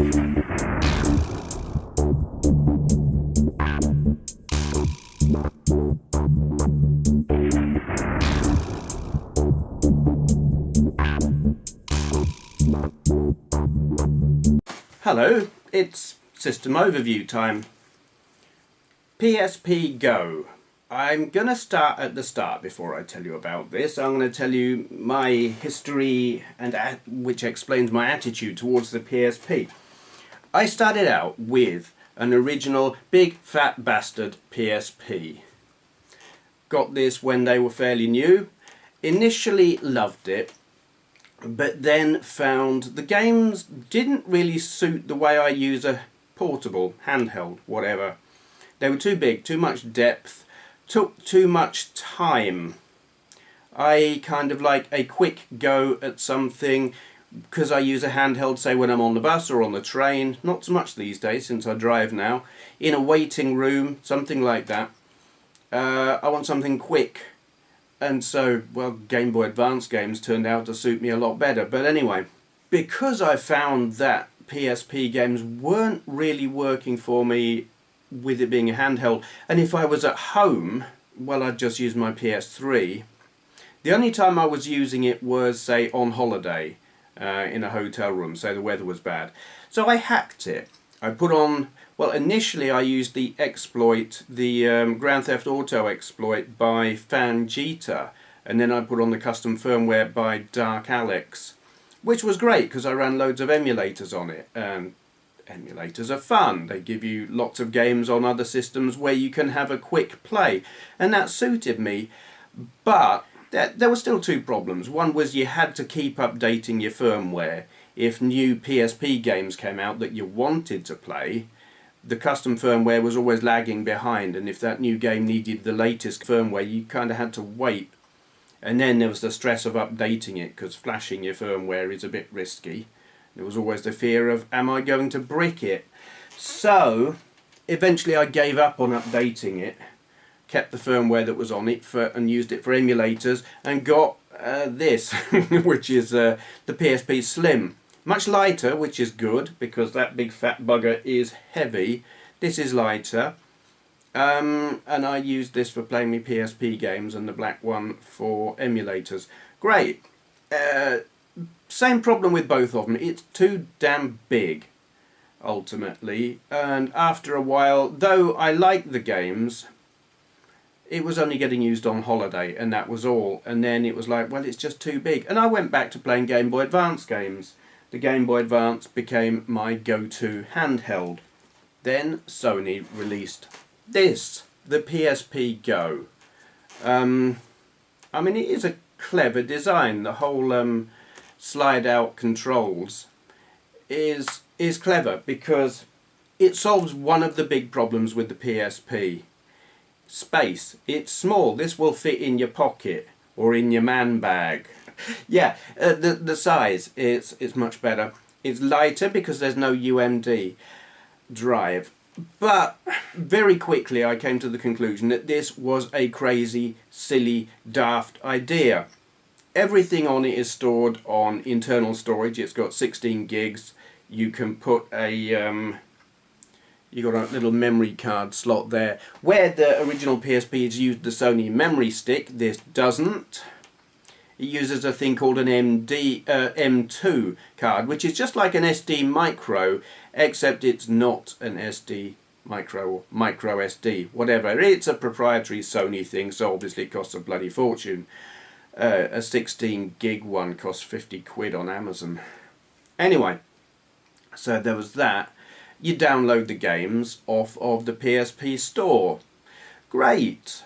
Hello, it's System Overview time. PSP Go. I'm going to start at the start before I tell you about this. I'm going to tell you my history and which explains my attitude towards the PSP. I started out with an original big fat bastard PSP. Got this when they were fairly new. Initially loved it, but then found the games didn't really suit the way I use a portable, handheld, whatever. They were too big, too much depth, took too much time. I kind of like a quick go at something because I use a handheld, say when I'm on the bus or on the train, not so much these days since I drive now, in a waiting room, something like that. I want something quick. And so, well, Game Boy Advance games turned out to suit me a lot better. But anyway, because I found that PSP games weren't really working for me with it being a handheld, and if I was at home, well, I'd just use my PS3. The only time I was using it was, say, on holiday in a hotel room, say the weather was bad. So I hacked it. I put on, well, initially I used the exploit, the Grand Theft Auto exploit by Fangita, and then I put on the custom firmware by Dark Alex, which was great because I ran loads of emulators on it. Emulators are fun. They give you lots of games on other systems where you can have a quick play, and that suited me. But there were still two problems. One was you had to keep updating your firmware. If new PSP games came out that you wanted to play, the custom firmware was always lagging behind, and if that new game needed the latest firmware, you kind of had to wait. And then there was the stress of updating it, because flashing your firmware is a bit risky. There was always the fear of, am I going to brick it? So eventually I gave up on updating it, kept the firmware that was on it and used it for emulators, and got this, which is the PSP Slim. Much lighter, which is good, because that big fat bugger is heavy. This is lighter. And I used this for playing my PSP games, and the black one for emulators. Great. Same problem with both of them. It's too damn big, ultimately. And after a while, though I liked the games, it was only getting used on holiday, and that was all. And then it was like, well, it's just too big. And I went back to playing Game Boy Advance games. The Game Boy Advance became my go-to handheld. Then Sony released this, the PSP Go. I mean, it is a clever design. The whole slide-out controls is clever because it solves one of the big problems with the PSP. Space. It's small. This will fit in your pocket or in your man bag. Yeah, the size it's much better. It's lighter because there's no UMD drive. But very quickly I came to the conclusion that this was a crazy, silly, daft idea. Everything on it is stored on internal storage. It's got 16 gigs. You can put a you got a little memory card slot there. Where the original PSPs used the Sony memory stick, this doesn't. It uses a thing called an M2 card, which is just like an SD micro, except it's not an SD micro or micro SD, whatever. It's a proprietary Sony thing, so obviously it costs a bloody fortune. A 16 gig one costs 50 quid on Amazon. Anyway, so there was that. You download the games off of the PSP store. Great.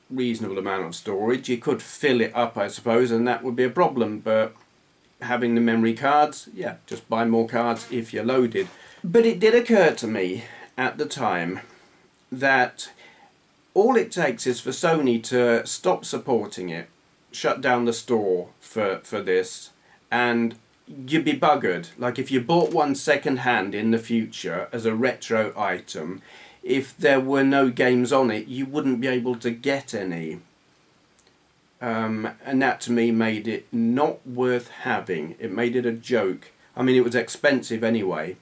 Reasonable amount of storage. You could fill it up, I suppose, and that would be a problem, but having the memory cards, yeah, just buy more cards if you're loaded. But it did occur to me at the time that all it takes is for Sony to stop supporting it, shut down the store for this, and you'd be buggered. Like if you bought one second hand in the future as a retro item, if there were no games on it, you wouldn't be able to get any. And that to me made it not worth having. It made it a joke. I mean, it was expensive anyway.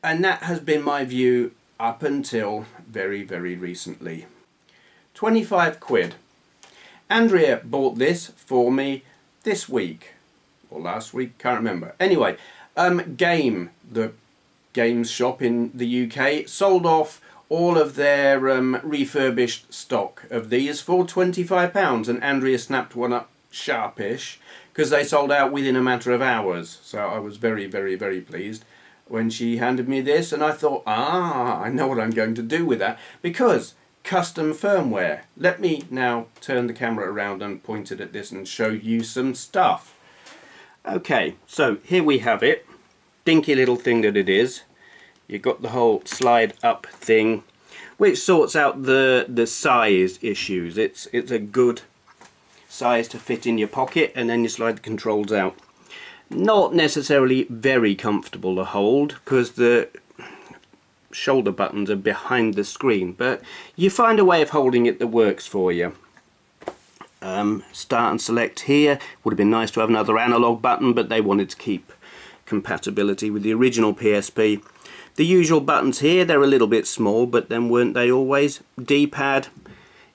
And that has been my view up until very, very recently. 25 quid. Andrea bought this for me this week, or last week, can't remember. Anyway, Game, the games shop in the UK, sold off all of their refurbished stock of these for £25, and Andrea snapped one up sharpish because they sold out within a matter of hours. So I was very, very, very pleased when she handed me this, and I thought, I know what I'm going to do with that, because custom firmware. Let me now turn the camera around and point it at this and show you some stuff. Okay, so here we have it. Dinky little thing that it is. You've got the whole slide up thing, which sorts out the size issues. It's a good size to fit in your pocket, and then you slide the controls out. Not necessarily very comfortable to hold because the shoulder buttons are behind the screen, but you find a way of holding it that works for you. Start and select here. Would have been nice to have another analog button, but they wanted to keep compatibility with the original PSP. The usual buttons here, they're a little bit small, but then weren't they always? D-pad.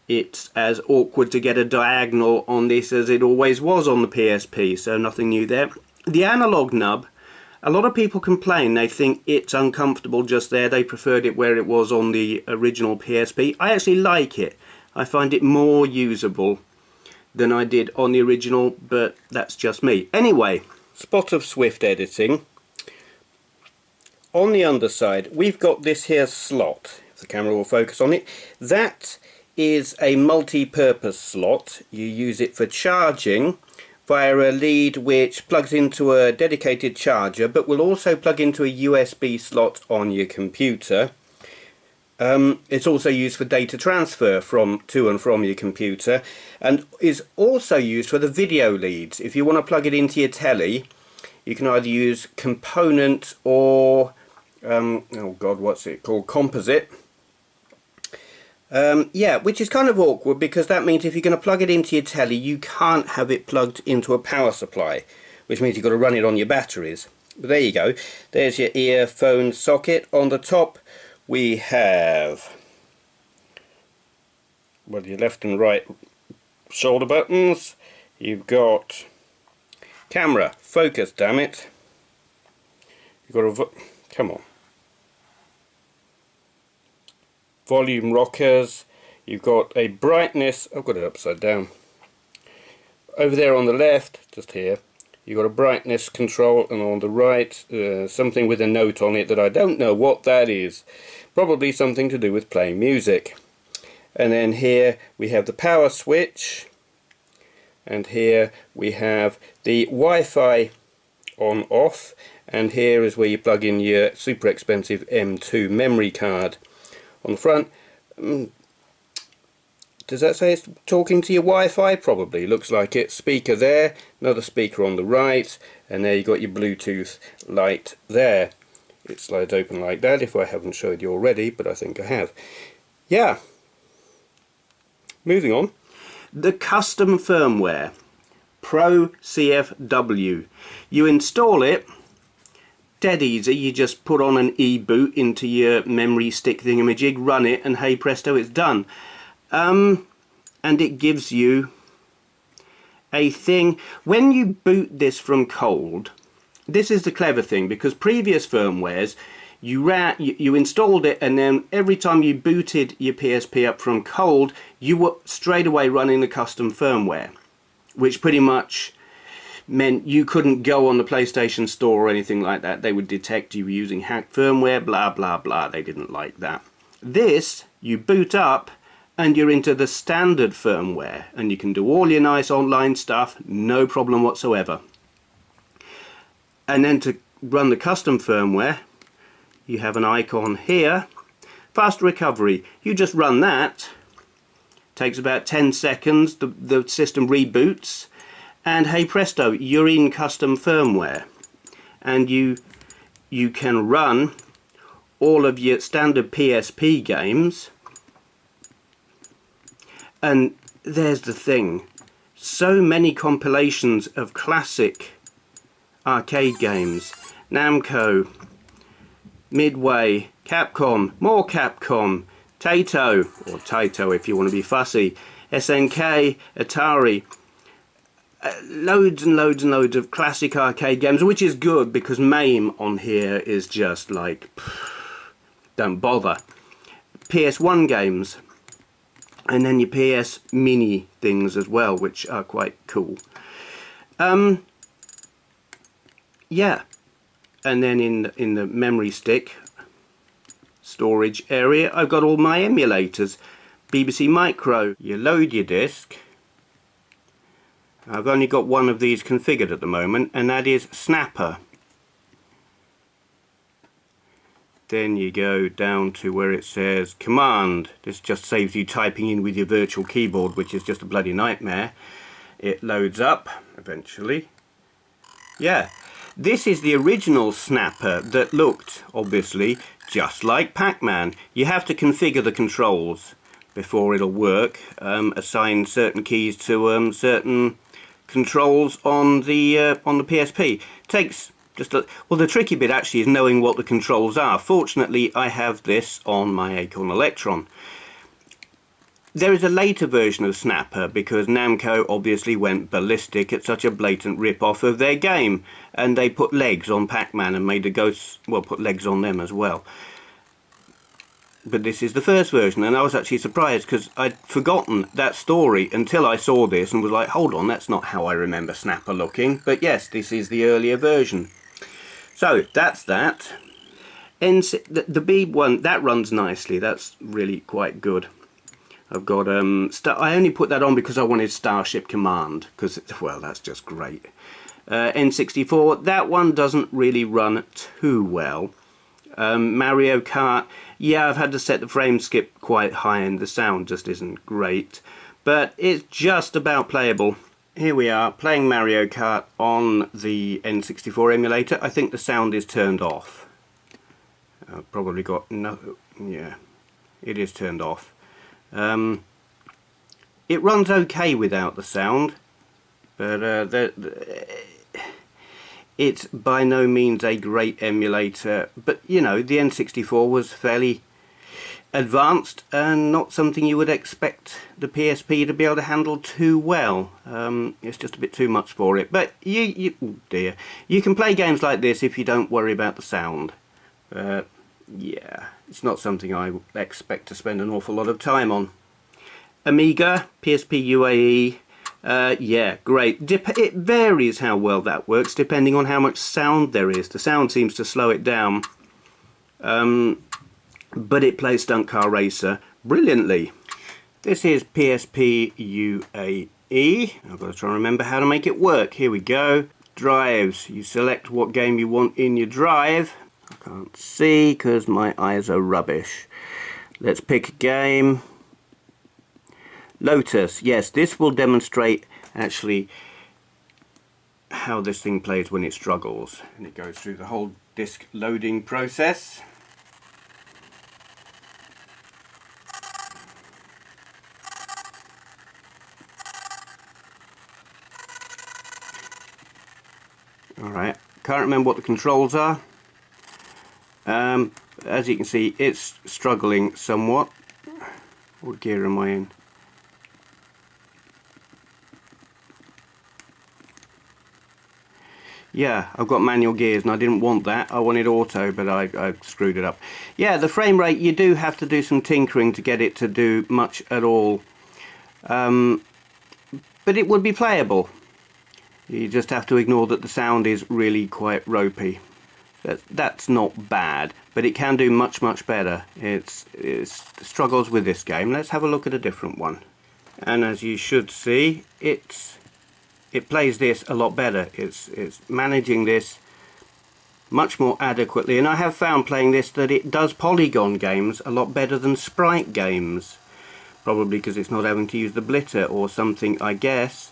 It's as awkward to get a diagonal on this as it always was on the PSP, so nothing new there. The analog nub, a lot of people complain, they think it's uncomfortable just there, they preferred it where it was on the original PSP. I actually like it. I find it more usable than I did on the original, but that's just me. Anyway, spot of swift editing. On the underside, we've got this here slot, if the camera will focus on it. That is a multi-purpose slot. You use it for charging via a lead which plugs into a dedicated charger, but will also plug into a USB slot on your computer. It's also used for data transfer to and from your computer, and is also used for the video leads. If you want to plug it into your telly, you can either use component or oh god, what's it called, composite. Yeah, which is kind of awkward, because that means if you're going to plug it into your telly, you can't have it plugged into a power supply, which means you've got to run it on your batteries. But there you go. There's your earphone socket. On the top we have, well, your left and right shoulder buttons. You've got camera, focus, damn it. You've got come on. Volume rockers. You've got a brightness, I've got it upside down. Over there on the left, just here, you've got a brightness control, and on the right something with a note on it that I don't know what that is. Probably something to do with playing music. And then here we have the power switch, and here we have the Wi-Fi on off, and here is where you plug in your super expensive M2 memory card. On the front, does that say it's talking to your Wi-Fi? Probably, looks like it. Speaker there, another speaker on the right, and there you got your Bluetooth light there. It slides open like that, if I haven't showed you already, but I think I have. Yeah. Moving on. The custom firmware, Pro Cfw. You install it. Dead easy. You just put on an e-boot into your memory stick thingamajig, run it, and hey presto, it's done. And it gives you a thing. When you boot this from cold, this is the clever thing, because previous firmwares, you installed it, and then every time you booted your PSP up from cold, you were straight away running the custom firmware, which pretty much meant you couldn't go on the PlayStation Store or anything like that. They would detect you using hacked firmware, blah blah blah. They didn't like that. This, you boot up and you're into the standard firmware, and you can do all your nice online stuff, no problem whatsoever. And then to run the custom firmware, you have an icon here, fast recovery. You just run that, takes about 10 seconds, the system reboots, and hey presto, you're in custom firmware, and you can run all of your standard PSP games. And there's the thing, so many compilations of classic arcade games, Namco, Midway, Capcom, more Capcom, Taito, or Taito if you want to be fussy, SNK, Atari, loads and loads and loads of classic arcade games, which is good because MAME on here is just like, don't bother. PS1 games, and then your PS Mini things as well, which are quite cool. Yeah, and then in the memory stick storage area, I've got all my emulators. BBC Micro, you load your disc. I've only got one of these configured at the moment, and that is Snapper. Then you go down to where it says Command. This just saves you typing in with your virtual keyboard, which is just a bloody nightmare. It loads up eventually. Yeah, this is the original Snapper that looked, obviously, just like Pac-Man. You have to configure the controls before it'll work. Assign certain keys to certain controls on the PSP. Takes just a, well, the tricky bit actually is knowing what the controls are. Fortunately, I have this on my Acorn Electron. There is a later version of Snapper because Namco obviously went ballistic at such a blatant rip-off of their game, and they put legs on Pac-Man and made the ghosts, well, put legs on them as well. But this is the first version, and I was actually surprised because I'd forgotten that story until I saw this and was like, hold on, that's not how I remember Snapper looking. But yes, this is the earlier version. So that's that. The B one, that runs nicely. That's really quite good. I've got I only put that on because I wanted Starship Command, because, well, that's just great. N64, that one doesn't really run too well. Mario Kart, yeah, I've had to set the frame skip quite high and the sound just isn't great, but it's just about playable. Here we are playing Mario Kart on the N64 emulator. I think the sound is turned off. I've probably got no, yeah, it is turned off. It runs okay without the sound, but it's by no means a great emulator. But you know, the N64 was fairly advanced and not something you would expect the PSP to be able to handle too well. It's just a bit too much for it. But oh dear, you can play games like this if you don't worry about the sound. Yeah, it's not something I expect to spend an awful lot of time on. Amiga, PSP UAE, yeah, great. It varies how well that works depending on how much sound there is. The sound seems to slow it down, but it plays Stunt Car Racer brilliantly. This is PSP UAE. I've got to try and remember how to make it work. Here we go. Drives. You select what game you want in your drive. I can't see because my eyes are rubbish. Let's pick a game. Lotus. Yes, this will demonstrate actually how this thing plays when it struggles. And it goes through the whole disk loading process. Alright, can't remember what the controls are. As you can see, it's struggling somewhat. What gear am I in? Yeah, I've got manual gears and I didn't want that. I wanted auto, but I screwed it up. Yeah, the frame rate, you do have to do some tinkering to get it to do much at all. But it would be playable. You just have to ignore that the sound is really quite ropey. That's not bad, but it can do much, much better. It struggles with this game. Let's have a look at a different one. And as you should see, it plays this a lot better. It's managing this much more adequately, and I have found playing this that it does polygon games a lot better than sprite games. Probably because it's not having to use the blitter or something, I guess.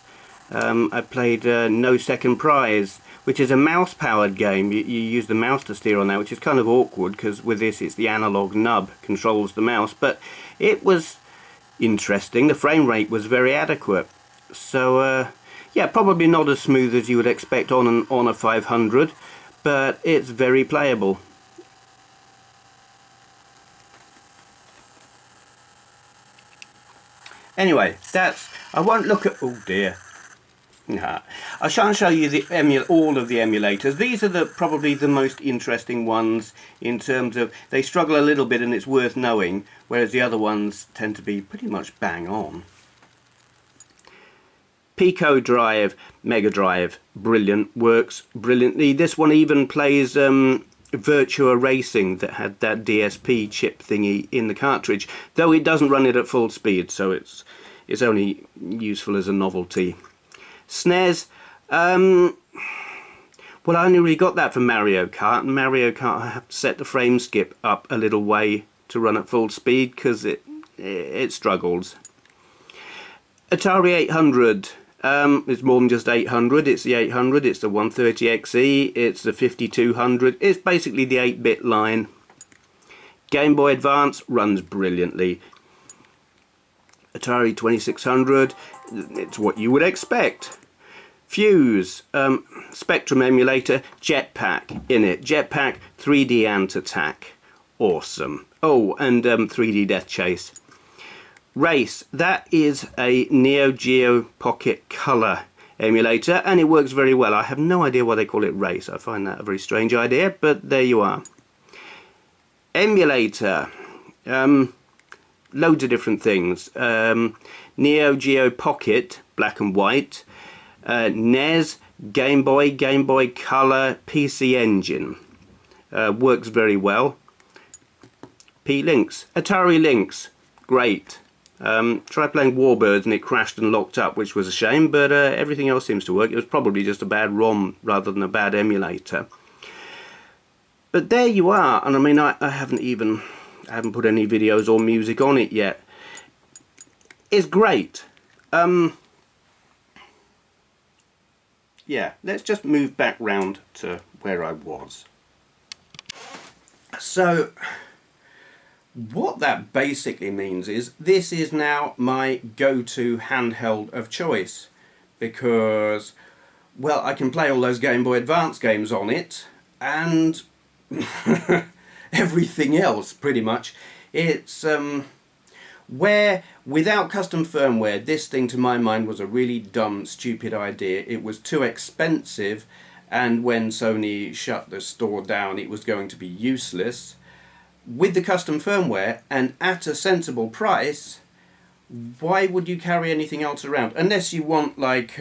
I played No Second Prize, which is a mouse-powered game. You use the mouse to steer on that, which is kind of awkward because with this it's the analog nub controls the mouse, but it was interesting. The frame rate was very adequate. So yeah, probably not as smooth as you would expect on a 500, but it's very playable. Anyway, I won't look at, oh dear. Nah. I shan't show you all of the emulators. These are probably the most interesting ones in terms of they struggle a little bit and it's worth knowing, whereas the other ones tend to be pretty much bang on. Pico Drive, Mega Drive, brilliant, works brilliantly. This one even plays Virtua Racing that had that DSP chip thingy in the cartridge, though it doesn't run it at full speed, so it's only useful as a novelty. SNES, well, I only really got that for Mario Kart, and Mario Kart I have to set the frame skip up a little way to run at full speed because it struggles. Atari 800, it's more than just 800, it's the 800, it's the 130XE, it's the 5200, it's basically the 8-bit line. Game Boy Advance runs brilliantly. Atari 2600, it's what you would expect. Fuse, Spectrum emulator, Jetpack in it. Jetpack 3D Ant Attack, awesome. Oh, and 3D Death Chase. Race, that is a Neo Geo Pocket Color emulator, and it works very well. I have no idea why they call it Race. I find that a very strange idea, but there you are. Emulator, loads of different things. Neo Geo Pocket, black and white. NES, Game Boy Color, PC Engine. Works very well. P-Lynx, Atari Lynx, great. Tried playing Warbirds and it crashed and locked up, which was a shame, but everything else seems to work. It was probably just a bad ROM rather than a bad emulator. But there you are, and I mean I haven't put any videos or music on it yet. It's great. Yeah, let's just move back round to where I was. So what that basically means is this is now my go-to handheld of choice because, well, I can play all those Game Boy Advance games on it and everything else pretty much. It's where without custom firmware, this thing to my mind was a really dumb, stupid idea. It was too expensive, and when Sony shut the store down it was going to be useless. With the custom firmware and at a sensible price, why would you carry anything else around? Unless you want like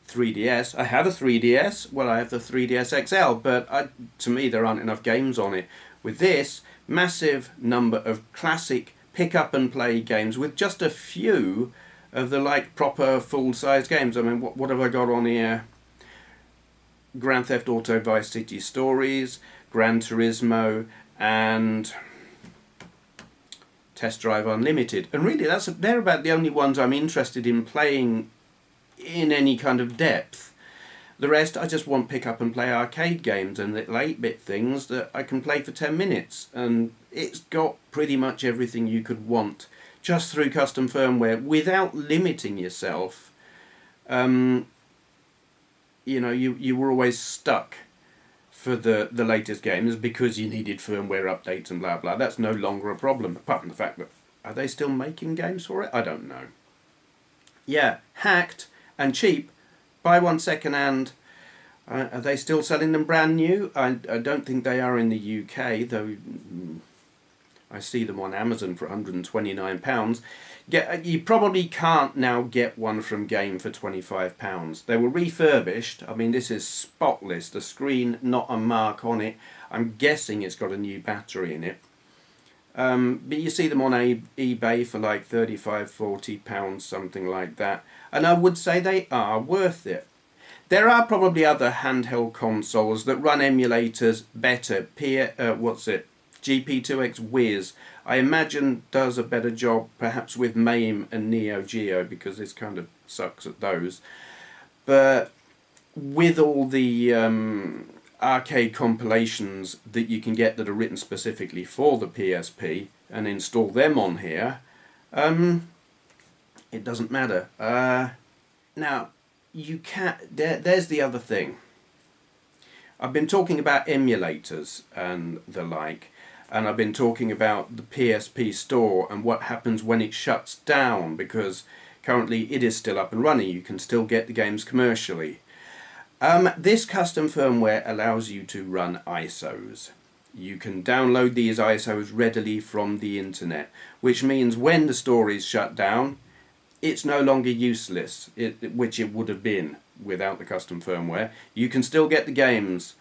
3DS. I have a 3DS, well I have the 3DS XL, but to me there aren't enough games on it. With this, massive number of classic pick up and play games with just a few of the like proper full-size games. I mean, what have I got on here? Grand Theft Auto Vice City Stories, Gran Turismo, and Test Drive Unlimited. And really they're about the only ones I'm interested in playing in any kind of depth. The rest, I just want pick up and play arcade games and little 8-bit things that I can play for 10 minutes. And it's got pretty much everything you could want just through custom firmware without limiting yourself. You know, you were always stuck for the latest games because you needed firmware updates and blah blah. That's no longer a problem, apart from the fact that, are they still making games for it? I don't know. Yeah, hacked and cheap. Buy one second hand. Are they still selling them brand new? I don't think they are in the UK, though I see them on Amazon for £129. You probably can't now get one from Game for £25. They were refurbished. I mean, this is spotless. The screen, not a mark on it. I'm guessing it's got a new battery in it. But you see them on eBay for like £35, £40, something like that. And I would say they are worth it. There are probably other handheld consoles that run emulators better. GP2X Wiz, I imagine, does a better job perhaps with MAME and Neo Geo because this kind of sucks at those. But with all the arcade compilations that you can get that are written specifically for the PSP and install them on here, it doesn't matter. Now, you can't. There's the other thing. I've been talking about emulators and the like. and I've been talking about the PSP store and what happens when it shuts down, because currently it is still up and running. You can still get the games commercially. This custom firmware allows you to run ISOs. You can download these ISOs readily from the internet, which means when the store is shut down, it's no longer useless, which it would have been without the custom firmware. You can still get the games.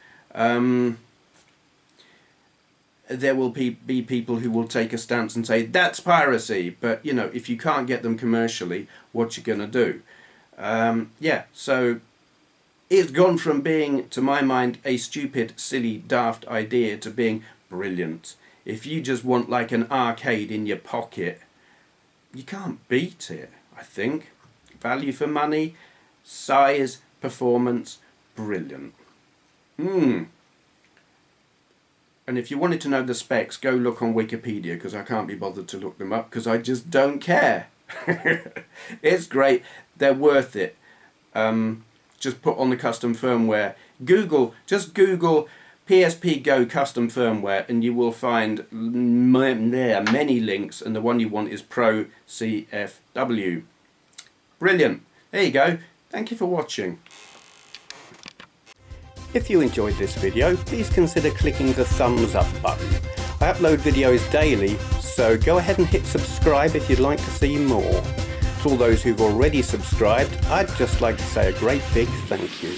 There will be people who will take a stance and say that's piracy, but you know, if you can't get them commercially, what you gonna do? Yeah, so it's gone from being, to my mind, a stupid, silly, daft idea to being brilliant. If you just want like an arcade in your pocket, you can't beat it, I think. Value for money, size, performance, brilliant. And if you wanted to know the specs, go look on Wikipedia, because I can't be bothered to look them up because I just don't care. It's great. They're worth it. Just put on the custom firmware. Just Google PSP Go custom firmware and you will find many links, and the one you want is Pro Cfw. Brilliant. There you go. Thank you for watching. If you enjoyed this video, please consider clicking the thumbs up button. I upload videos daily, so go ahead and hit subscribe if you'd like to see more. To all those who've already subscribed, I'd just like to say a great big thank you.